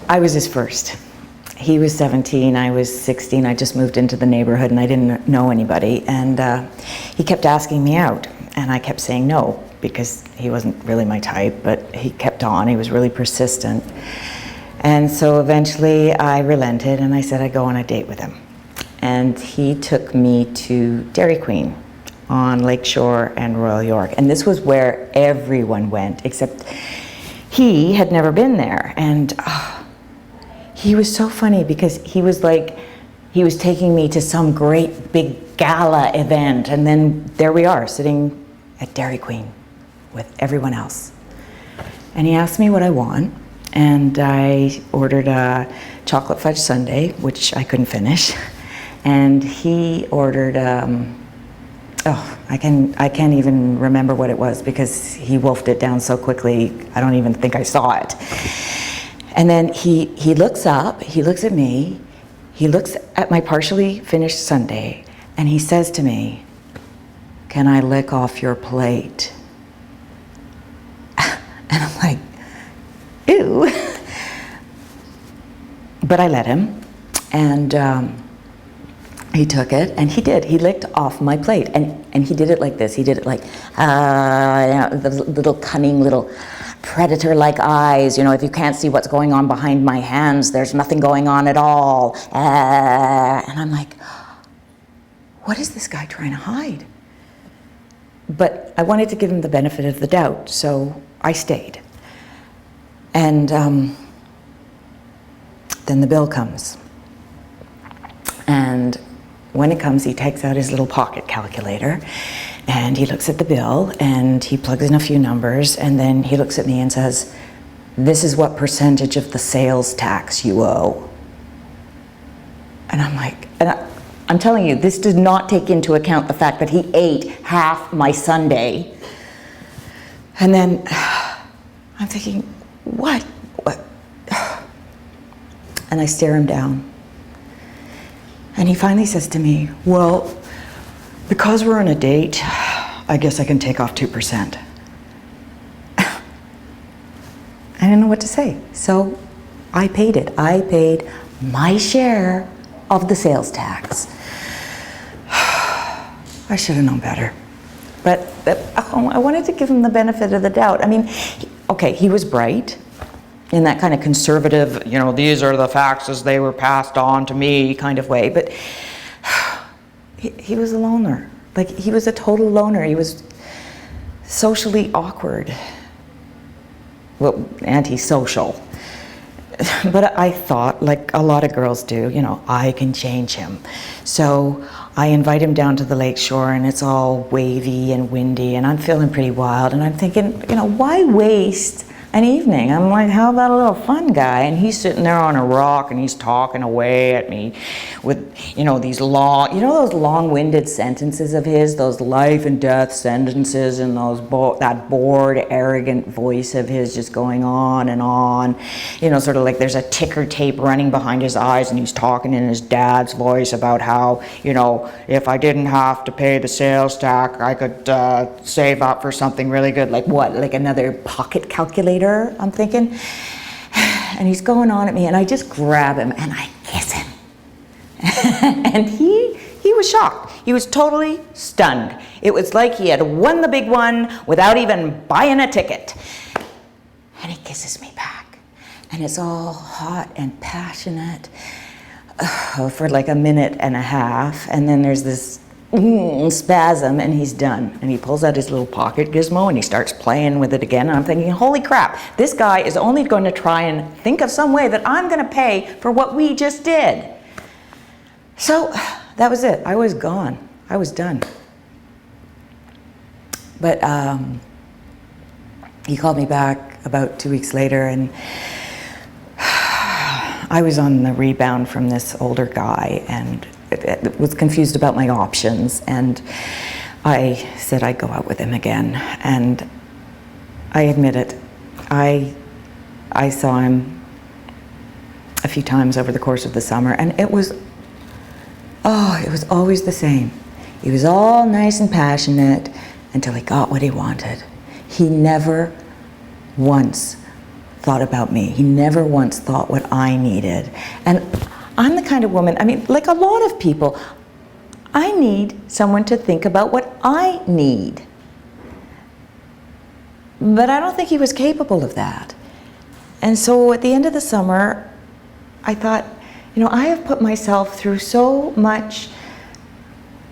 I was his first. He was 17, I was 16. I just moved into the neighborhood and I didn't know anybody. And he kept asking me out, and I kept saying no because he wasn't really my type, but he kept on. He was really persistent. And so eventually I relented and I said I'd go on a date with him. And he took me to Dairy Queen on Lakeshore and Royal York. And this was where everyone went, except he had never been there. And he was so funny because he was taking me to some great big gala event, and then there we are sitting at Dairy Queen with everyone else. And he asked me what I want, and I ordered a chocolate fudge sundae, which I couldn't finish, and he ordered I can't even remember what it was because he wolfed it down so quickly I don't even think I saw it. And then he looks up, he looks at me, he looks at my partially finished sundae, and he says to me, "Can I lick off your plate?" And I'm like, ew. But I let him, and he took it, and he did. He licked off my plate, and he did it like this. He did it like, the little cunning little predator-like eyes. You know, if you can't see what's going on behind my hands, there's nothing going on at all. And I'm like, what is this guy trying to hide? But I wanted to give him the benefit of the doubt, so I stayed. And then the bill comes. And when it comes, he takes out his little pocket calculator, and he looks at the bill, and he plugs in a few numbers, and then he looks at me and says, "This is what percentage of the sales tax you owe." And I'm like, I'm telling you, this did not take into account the fact that he ate half my sundae. And then I'm thinking, what? And I stare him down. And he finally says to me, "Well, because we're on a date, I guess I can take off 2%. I didn't know what to say. So I paid it. I paid my share of the sales tax. I should have known better. But I wanted to give him the benefit of the doubt. I mean, okay, he was bright in that kind of conservative, you know, these are the facts as they were passed on to me kind of way. But he was a loner. Like, he was a total loner. He was socially awkward. Well, antisocial. But I thought, like a lot of girls do, you know, I can change him. So I invite him down to the lakeshore, and it's all wavy and windy, and I'm feeling pretty wild, and I'm thinking, you know, why waste an evening? I'm like, how about a little fun guy? And he's sitting there on a rock, and he's talking away at me with, you know, these long, you know, those long-winded sentences of his, those life and death sentences, and those that bored, arrogant voice of his just going on, you know, sort of like there's a ticker tape running behind his eyes, and he's talking in his dad's voice about how, you know, if I didn't have to pay the sales tax, I could save up for something really good. Like what? Like another pocket calculator? I'm thinking. And he's going on at me, and I just grab him and I kiss him. And he was shocked. He was totally stunned. It was like he had won the big one without even buying a ticket. And he kisses me back. And it's all hot and passionate for like a minute and a half. And then there's this spasm, and he's done. And he pulls out his little pocket gizmo, and he starts playing with it again. And I'm thinking, holy crap, this guy is only going to try and think of some way that I'm going to pay for what we just did. So that was it. I was gone. I was done. But he called me back about 2 weeks later, and I was on the rebound from this older guy, and was confused about my options, and I said I'd go out with him again. And I admit it, I saw him a few times over the course of the summer, and it was always the same. He was all nice and passionate until he got what he wanted. He never once thought about me. He never once thought what I needed. And I'm the kind of woman, I mean, like a lot of people, I need someone to think about what I need. But I don't think he was capable of that. And so at the end of the summer, I thought, you know, I have put myself through so much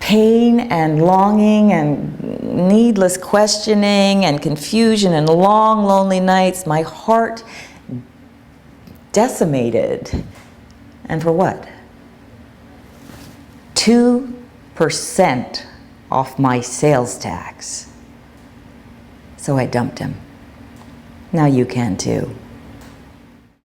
pain and longing and needless questioning and confusion and long, lonely nights, my heart decimated. And for what? 2% off my sales tax. So I dumped him. Now you can too.